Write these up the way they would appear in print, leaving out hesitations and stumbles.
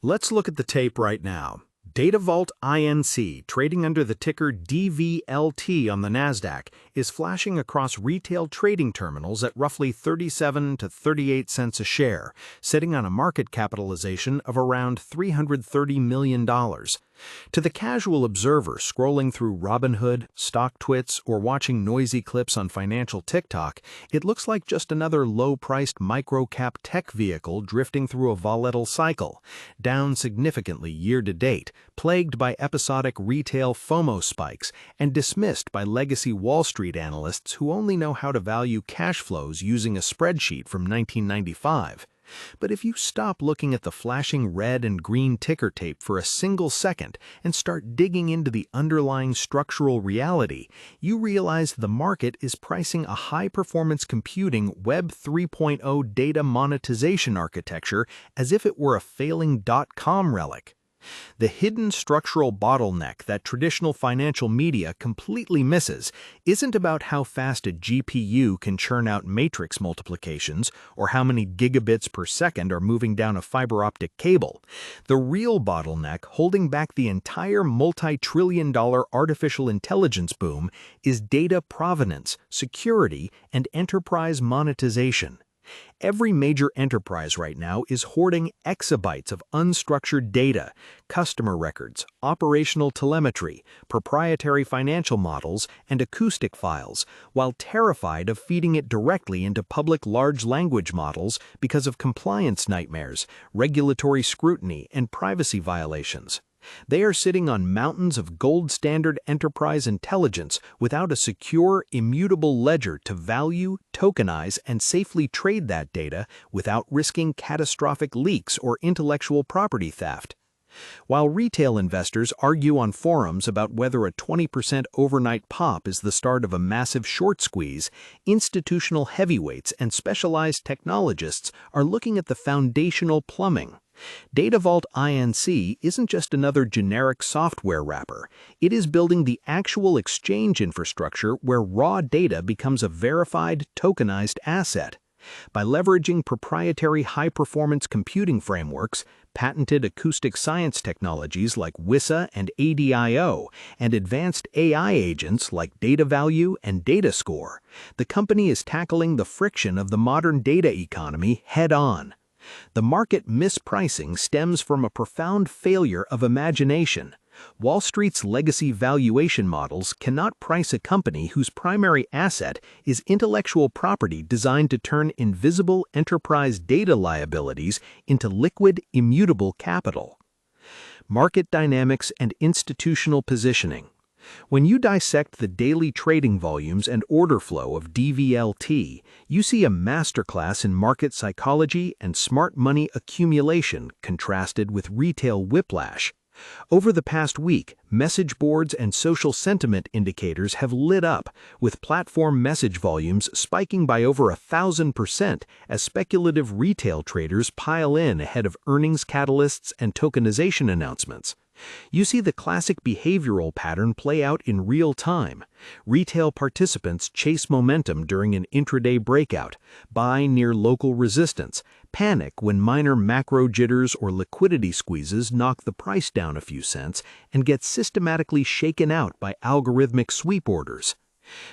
Let's look at the tape right now. Datavault Inc, trading under the ticker DVLT on the NASDAQ, is flashing across retail trading terminals at roughly 37 to 38 cents a share, sitting on a market capitalization of around $330 million. To the casual observer scrolling through Robinhood, StockTwits, or watching noisy clips on financial TikTok, it looks like just another low-priced micro-cap tech vehicle drifting through a volatile cycle, down significantly year-to-date, plagued by episodic retail FOMO spikes and dismissed by legacy Wall Street analysts who only know how to value cash flows using a spreadsheet from 1995. But if you stop looking at the flashing red and green ticker tape for a single second and start digging into the underlying structural reality, you realize the market is pricing a high-performance computing Web 3.0 data monetization architecture as if it were a failing dot-com relic. The hidden structural bottleneck that traditional financial media completely misses isn't about how fast a GPU can churn out matrix multiplications or how many gigabits per second are moving down a fiber optic cable. The real bottleneck holding back the entire multi-trillion-dollar artificial intelligence boom is data provenance, security, and enterprise monetization. Every major enterprise right now is hoarding exabytes of unstructured data, customer records, operational telemetry, proprietary financial models, and acoustic files, while terrified of feeding it directly into public large language models because of compliance nightmares, regulatory scrutiny, and privacy violations. They are sitting on mountains of gold standard enterprise intelligence without a secure, immutable ledger to value, tokenize, and safely trade that data without risking catastrophic leaks or intellectual property theft. While retail investors argue on forums about whether a 20% overnight pop is the start of a massive short squeeze, institutional heavyweights and specialized technologists are looking at the foundational plumbing. Datavault Inc isn't just another generic software wrapper. It is building the actual exchange infrastructure where raw data becomes a verified, tokenized asset. By leveraging proprietary high-performance computing frameworks, patented acoustic science technologies like WISA and ADIO, and advanced AI agents like DataValue and DataScore, the company is tackling the friction of the modern data economy head-on. The market mispricing stems from a profound failure of imagination. Wall Street's legacy valuation models cannot price a company whose primary asset is intellectual property designed to turn invisible enterprise data liabilities into liquid, immutable capital. Market dynamics and institutional positioning. When you dissect the daily trading volumes and order flow of DVLT, you see a masterclass in market psychology and smart money accumulation contrasted with retail whiplash. Over the past week, message boards and social sentiment indicators have lit up, with platform message volumes spiking by over 1,000% as speculative retail traders pile in ahead of earnings catalysts and tokenization announcements. You see the classic behavioral pattern play out in real time. Retail participants chase momentum during an intraday breakout, buy near local resistance, panic when minor macro jitters or liquidity squeezes knock the price down a few cents, and get systematically shaken out by algorithmic sweep orders.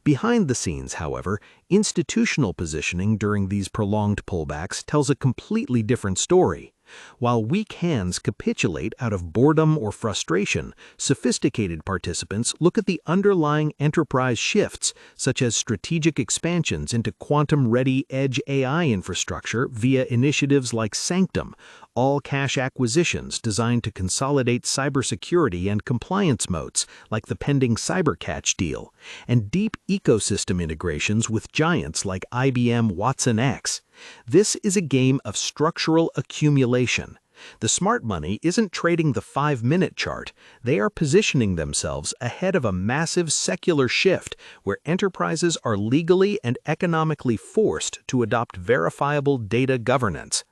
Behind the scenes, however, institutional positioning during these prolonged pullbacks tells a completely different story. While weak hands capitulate out of boredom or frustration, sophisticated participants look at the underlying enterprise shifts, such as strategic expansions into quantum-ready edge AI infrastructure via initiatives like SanQtum, all-cash acquisitions designed to consolidate cybersecurity and compliance moats, like the pending CyberCatch deal, and deep ecosystem integrations with giants like IBM Watson X. This is a game of structural accumulation. The smart money isn't trading the 5-minute chart. They are positioning themselves ahead of a massive secular shift where enterprises are legally and economically forced to adopt verifiable data governance.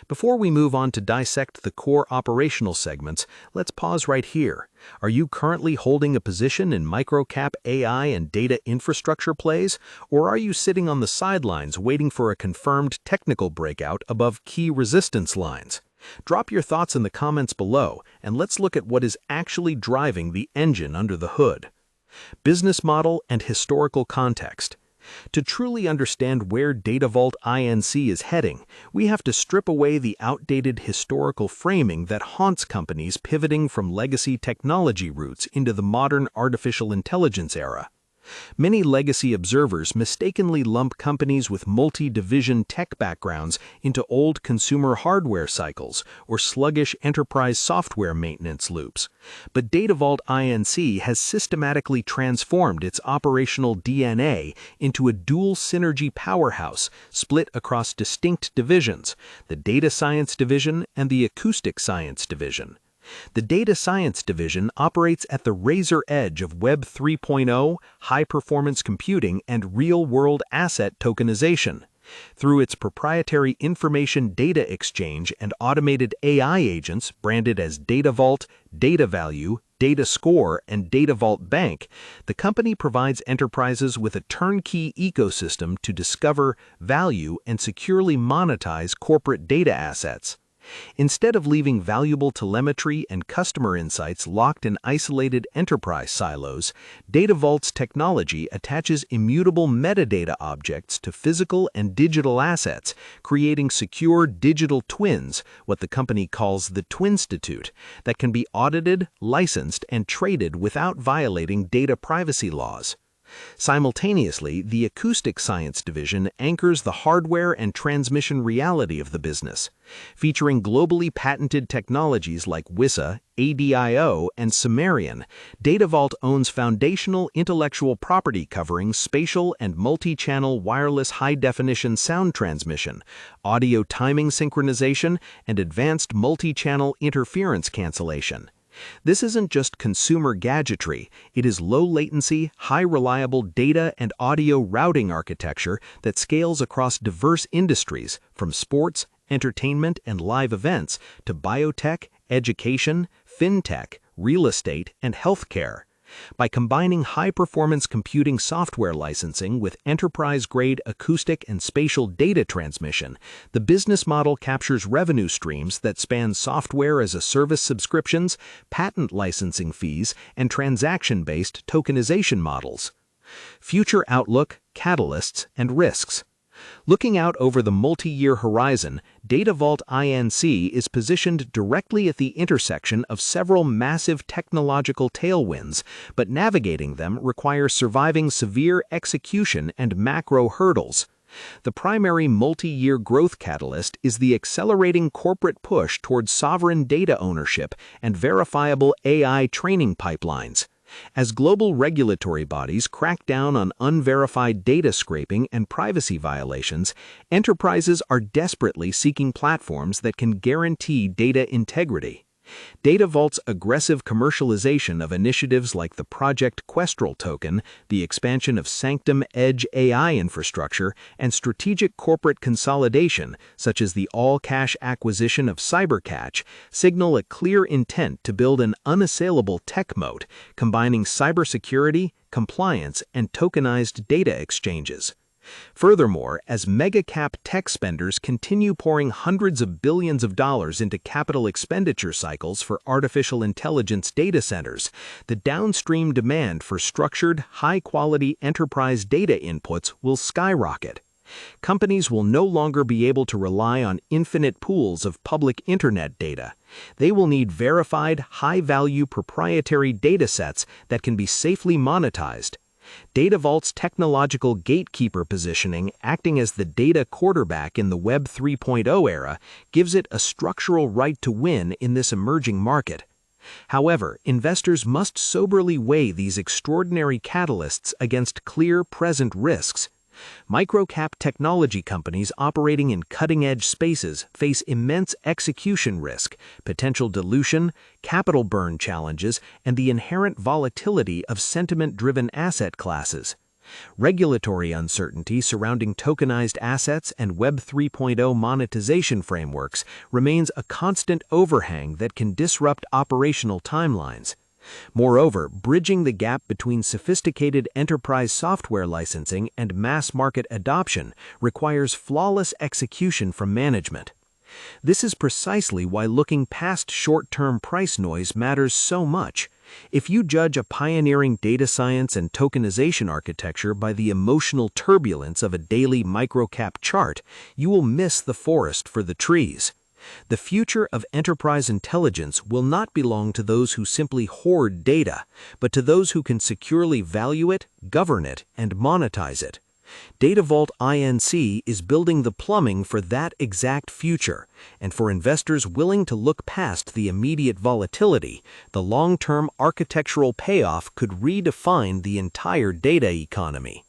Before we move on to dissect the core operational segments, let's pause right here. Are you currently holding a position in microcap AI and data infrastructure plays, or are you sitting on the sidelines waiting for a confirmed technical breakout above key resistance lines? Drop your thoughts in the comments below, and let's look at what is actually driving the engine under the hood. Business model and historical context. To truly understand where Datavault Inc. is heading, we have to strip away the outdated historical framing that haunts companies pivoting from legacy technology roots into the modern artificial intelligence era. Many legacy observers mistakenly lump companies with multi-division tech backgrounds into old consumer hardware cycles or sluggish enterprise software maintenance loops. But Datavault Inc. has systematically transformed its operational DNA into a dual synergy powerhouse split across distinct divisions, the Data Science Division and the Acoustic Science Division. The Data Science Division operates at the razor edge of Web 3.0, high-performance computing, and real-world asset tokenization. Through its proprietary information data exchange and automated AI agents branded as Datavault, DataValue, DataScore, and Datavault Bank, the company provides enterprises with a turnkey ecosystem to discover, value, and securely monetize corporate data assets. Instead of leaving valuable telemetry and customer insights locked in isolated enterprise silos, Datavault's technology attaches immutable metadata objects to physical and digital assets, creating secure digital twins, what the company calls the Twinstitute, that can be audited, licensed, and traded without violating data privacy laws. Simultaneously, the Acoustic Science Division anchors the hardware and transmission reality of the business. Featuring globally patented technologies like WISA, ADIO, and Sumerian, Datavault owns foundational intellectual property covering spatial and multi-channel wireless high-definition sound transmission, audio timing synchronization, and advanced multi-channel interference cancellation. This isn't just consumer gadgetry, it is low-latency, high-reliable data and audio routing architecture that scales across diverse industries, from sports, entertainment, and live events to biotech, education, fintech, real estate, and healthcare. By combining high-performance computing software licensing with enterprise-grade acoustic and spatial data transmission, the business model captures revenue streams that span software-as-a-service subscriptions, patent licensing fees, and transaction-based tokenization models. Future outlook, catalysts, and risks. Looking out over the multi-year horizon, Datavault Inc. is positioned directly at the intersection of several massive technological tailwinds, but navigating them requires surviving severe execution and macro hurdles. The primary multi-year growth catalyst is the accelerating corporate push towards sovereign data ownership and verifiable AI training pipelines. As global regulatory bodies crack down on unverified data scraping and privacy violations, enterprises are desperately seeking platforms that can guarantee data integrity. Datavault's aggressive commercialization of initiatives like the Project Questral token, the expansion of SanQtum Edge AI infrastructure, and strategic corporate consolidation, such as the all-cash acquisition of CyberCatch, signal a clear intent to build an unassailable tech moat, combining cybersecurity, compliance, and tokenized data exchanges. Furthermore, as mega-cap tech spenders continue pouring hundreds of billions of dollars into capital expenditure cycles for artificial intelligence data centers, the downstream demand for structured, high-quality enterprise data inputs will skyrocket. Companies will no longer be able to rely on infinite pools of public internet data. They will need verified, high-value proprietary datasets that can be safely monetized. Datavault's technological gatekeeper positioning, acting as the data quarterback in the Web 3.0 era, gives it a structural right to win in this emerging market. However, investors must soberly weigh these extraordinary catalysts against clear present risks. Microcap technology companies operating in cutting-edge spaces face immense execution risk, potential dilution, capital burn challenges, and the inherent volatility of sentiment-driven asset classes. Regulatory uncertainty surrounding tokenized assets and Web 3.0 monetization frameworks remains a constant overhang that can disrupt operational timelines. Moreover, bridging the gap between sophisticated enterprise software licensing and mass market adoption requires flawless execution from management. This is precisely why looking past short-term price noise matters so much. If you judge a pioneering data science and tokenization architecture by the emotional turbulence of a daily microcap chart, you will miss the forest for the trees. The future of enterprise intelligence will not belong to those who simply hoard data, but to those who can securely value it, govern it, and monetize it. Datavault Inc. is building the plumbing for that exact future, and for investors willing to look past the immediate volatility, the long-term architectural payoff could redefine the entire data economy.